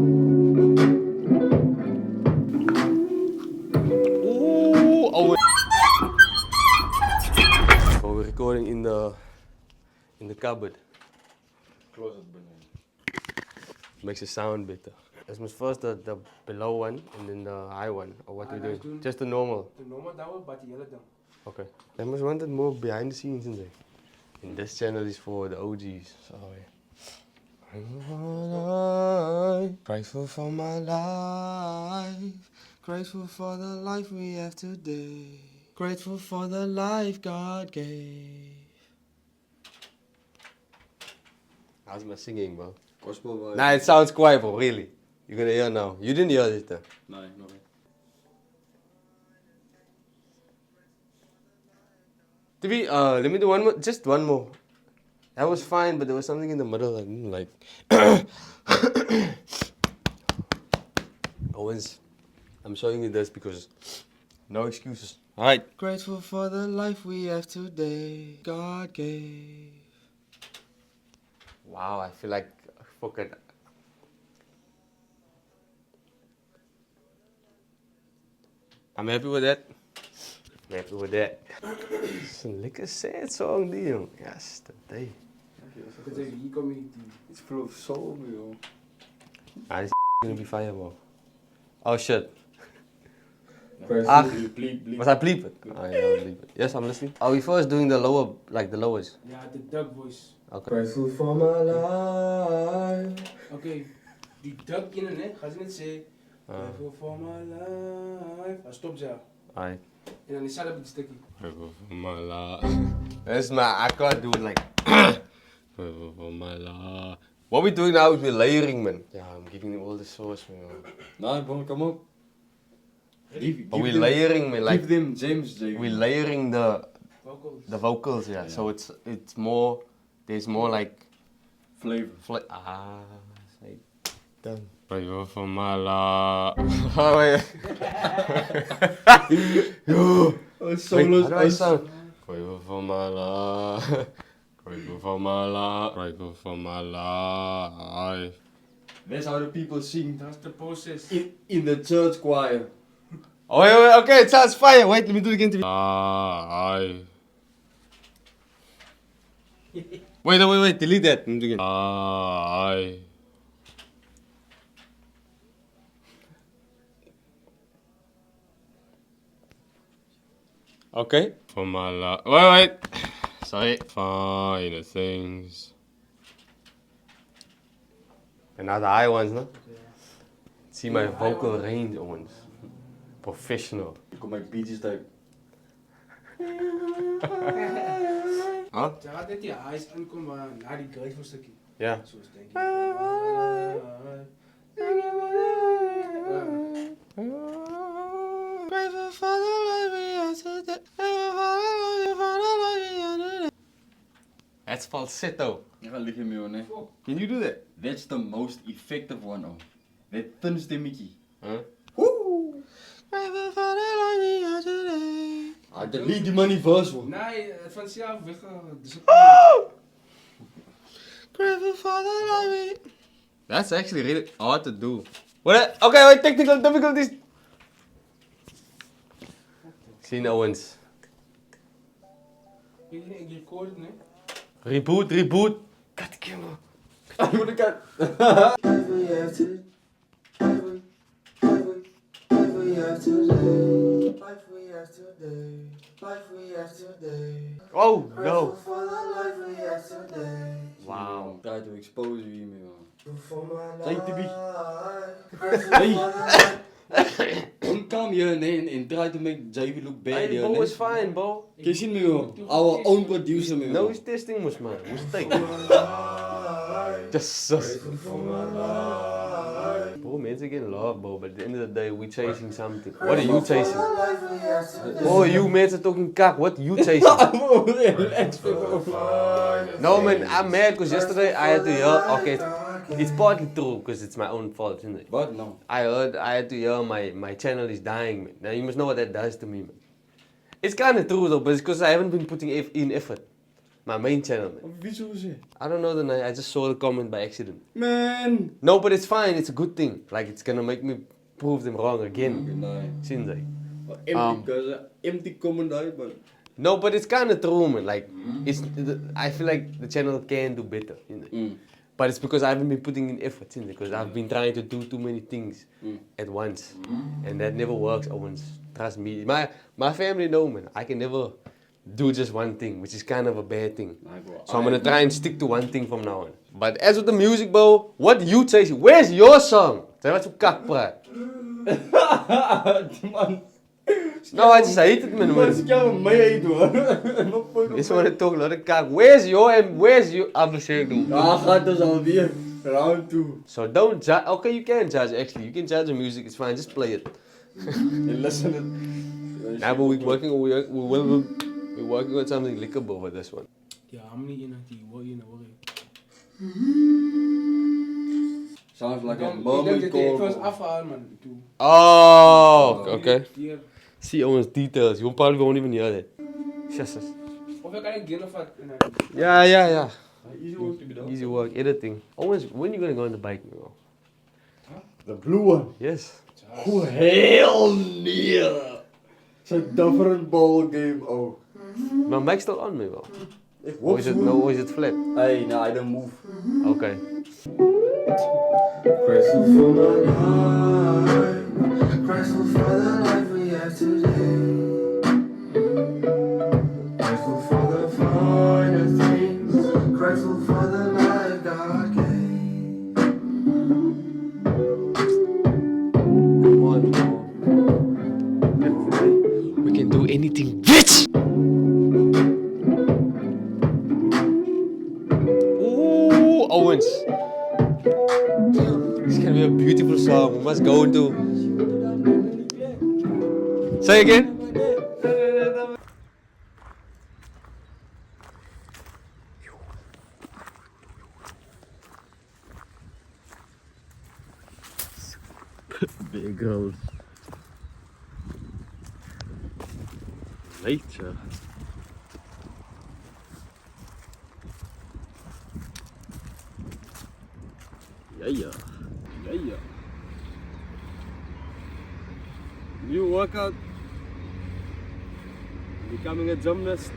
Ooh, oh. Oh, we're recording in the cupboard. Closet banana. Makes it sound better. Let's move first the below one and then the high one. Or what we doing? Just the normal. The normal down, but the yellow down. Okay. I must wanted more behind the scenes in there. And this channel is for the OGs. So yeah. Grateful for my life. Grateful for the life we have today. Grateful for the life God gave. How's my singing, bro? Gospel vibe. Nah, it sounds quiet, bro, really. You're gonna hear now. You didn't hear this though. No, no. Let me do one more, just one more. That was fine, but there was something in the middle I didn't like. Owens, I'm showing you this because no excuses. Alright. Grateful for the life we have today, God gave. Wow, I feel like fucking. I'm happy with that. I'm happy with that. It's a lekker sad song, die jong. Yes, today. It's full of soul, yo. Ah, this gonna be fireball. Oh shit. Ah, Was I bleep it? Oh, yeah, I'll bleep it. Yes, I'm listening. Are we first doing the lower, like the lowest? Yeah, the duck voice. Okay. Grateful for my life. Okay, die duck in it, ga je net zeggen. Grateful for my life. Hij stopt zo. Alright. En dan is dat een stukje. Grateful for my life. That's my, I can't do it like. Grateful for my life. What we're doing now is we're layering, man. Yeah, I'm giving you all the sauce, man. No, bro, come on. But we're layering, man. Like, give them James, J. we're layering the Vocals. yeah. So it's more. There's more like Flavor. Say done. Grateful for my life. Oh wait. Yo. Oh, Wait, how do I sound? Grateful for my life. Grateful for my life. Grateful for my life. That's how the people sing. That's the process. In the church choir. Oh wait, okay, it sounds fire. Wait, let me do it again. Wait, delete that. Let me do it again. Okay. For my life. Wait. Sorry. Fine things. And now the high ones, no? See my vocal range, Owens. Professional. Kom my beaches type. Huh? Ze gaat net die highs aankomen na die grateful stukje. Ja. Zoals denk ik. Grateful for the life we have today. That's falsetto. Je gaat liggen, joh, nee. Can you do that? That's the most effective one, oh. That thin stemmetje. Huh? Woo! Grateful for the life we have today. Ah, delete die money first, man. Nee, van zichzelf weg. Grateful for the life we... That's actually really hard to do. What? Okay, wait, technical difficulties. Seen Owens. Ik record het, nee? Reboot. Cut the camera. I would have got. Oh, go. Wow. Try to expose you, man. Take the beat. Hey! Don't come here and try to make JV look bad. Hey, Bo was fine, Bo. Can you see me, yo? Our own producer, man. No, he's testing, man. Who's taking? Just sus. Bro, mensen get love, bro. But at the end of the day, we chasing something. What are you chasing? Oh, you mensen talking kak. What you chasing? No, man, I'm mad because yesterday I had to hear. Okay, it's partly true because it's my own fault, isn't it? What? No. I had to hear my channel is dying, man. Now you must know what that does to me, man. It's kind of true though, but it's because I haven't been putting in effort. My main channel, man. Wie zo ze? I don't know the name. I just saw the comment by accident. Man! No, but it's fine. It's a good thing. Like, it's gonna make me prove them wrong again. Nee. Sinds like. Empty comment uit, man. No, but it's kind of true, man. Like, I feel like the channel can do better. But it's because I haven't been putting in effort in it. Because I've been trying to do too many things at once. And that never works, Owens. Trust me. My family know, man. I can never do just one thing, which is kind of a bad thing. So I'm gonna try and stick to one thing from now on. But as with the music, bro, what you say, where's your song? Say wat zo kak praat. Man. No, I just hate it, man. Man, ik heb mij uit, hoor. This one talk a lot of kak. Where's your, I'm saying, dude. Ah, gaat dus alweer. Round 2. So don't judge. Okay, you can judge, actually. You can judge the music, it's fine. Just play it. And listen it. Now, but we're working on something lickable for this one. Ja, I'm niet in die hoor je nou hoor. Sounds like a Ik denk moment dat hij first call. afhaal, man. Toe. Oh, okay. Hier. See Owens details. You probably won't even hear that. Jesus. Of ik kan ik geen of wat. Yeah. Easy work to be done. Easy work, editing. Owens, when you gonna go on the bike, bro? The blue one. Yes. Oh, hell nee. It's a different ball game, oh. My mic's still on me, bro. Ik Or is it no? Or is it flat? Hey, nah, I don't move. Okay. Grateful for my life, grateful for the life we have today. Grateful for the finer things, grateful for the life God gave. Come on, bro. We can do anything, bitch. Ooh, Owens. This can be a beautiful song. We must go into. Say again. Big girls. Nature. Yeah. New workout. Becoming a gymnast.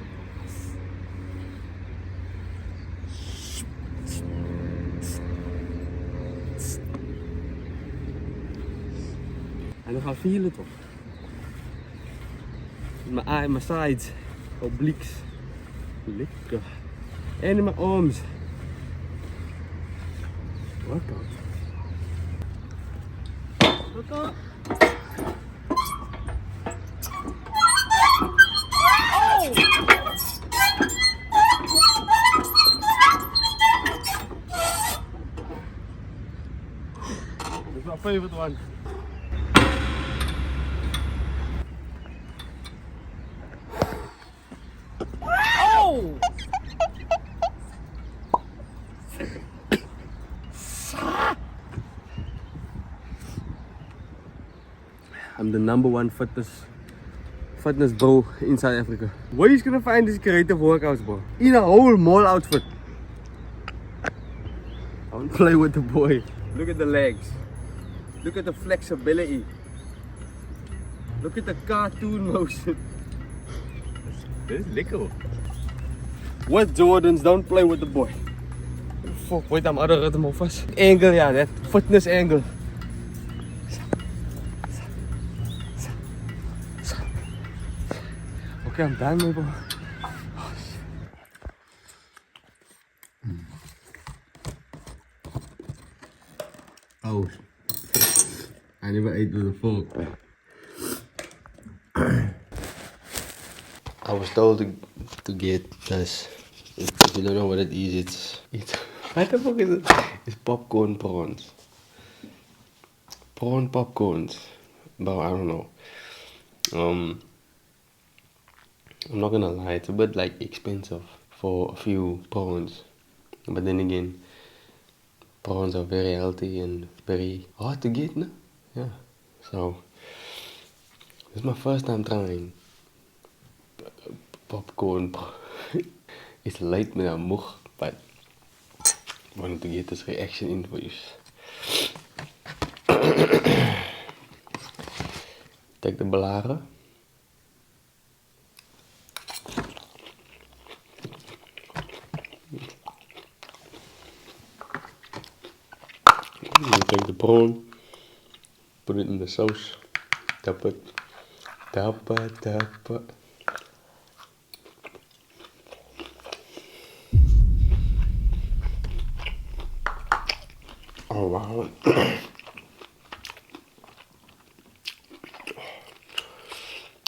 En dan gaan vielen toch? Mijn eye, mijn sides, obliques. Lekker. En in mijn arms. Workout. Workout. That's my favorite one. I'm the #1 fitness bro in South Africa. Where you gonna find these creative workouts, bro? In a whole mall outfit. I want to play with the boy. Look at the legs. Look at the flexibility. Look at the cartoon motion. This is lekker. With Jordans, don't play with the boy. Fuck, wait, I'm out of rhythm alvast. Angle, yeah, that fitness angle. Okay, I'm done, bro. Oh, I never ate with a fork. I was told to get this. If you don't know what it is, it's what the fuck is it? It's popcorn prawns. Prawn popcorns. But I don't know. I'm not gonna lie, it's a bit like expensive for a few prawns. But then again, prawns are very healthy and very hard to get, no? Yeah. So this is my first time trying popcorn. It's late, man. I'm moeg, but wanted to get this reaction in for you. Take de blaren. You take the prawn, put it in the sauce, tap it, tap it, tap it. Oh wow.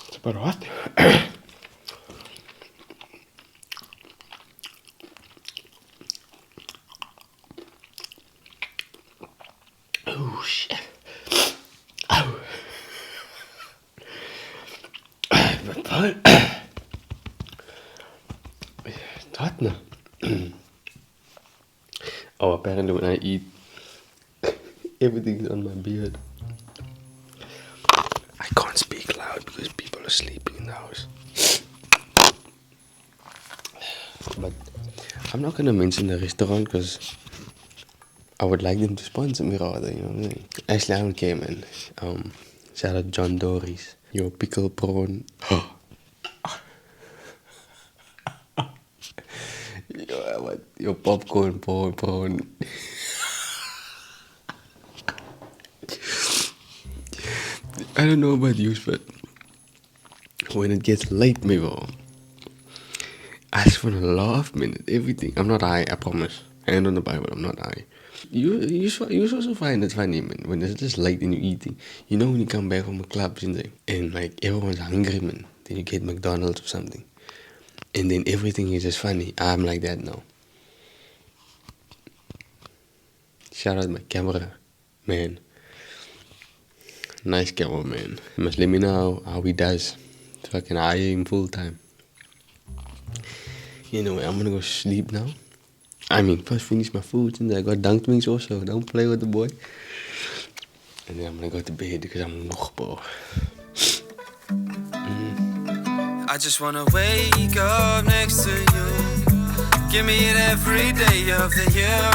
It's about hot. Oh shit. Oh. It's hot now. Oh, apparently when I eat, everything's on my beard. I can't speak loud because people are sleeping in the house. But I'm not gonna mention the restaurant because I would like them to sponsor me rather, you know what I'm saying? Actually, I don't care, man. Shout out John Dory's. Your pickle prawn. Your popcorn prawn. I don't know about you, but when it gets late, maybe I just wanna laugh, man, at everything. I'm not high, I promise. Hand on the Bible, I'm not high. You also find it funny, man, when it's just late and you're eating. You know when you come back from a club and like everyone's hungry, man. Then you get McDonald's or something. And then everything is just funny. I'm like that now. Shout out my camera, man. Nice camera, man. You must let me know how he does. So I can hire him full time. Anyway, I'm gonna go sleep now. I mean, first finish my food and I got dunked wings also. Don't play with the boy. And then I'm gonna go to bed because I'm nog, bro. I just wanna wake up next to you. Give me it every day of the year.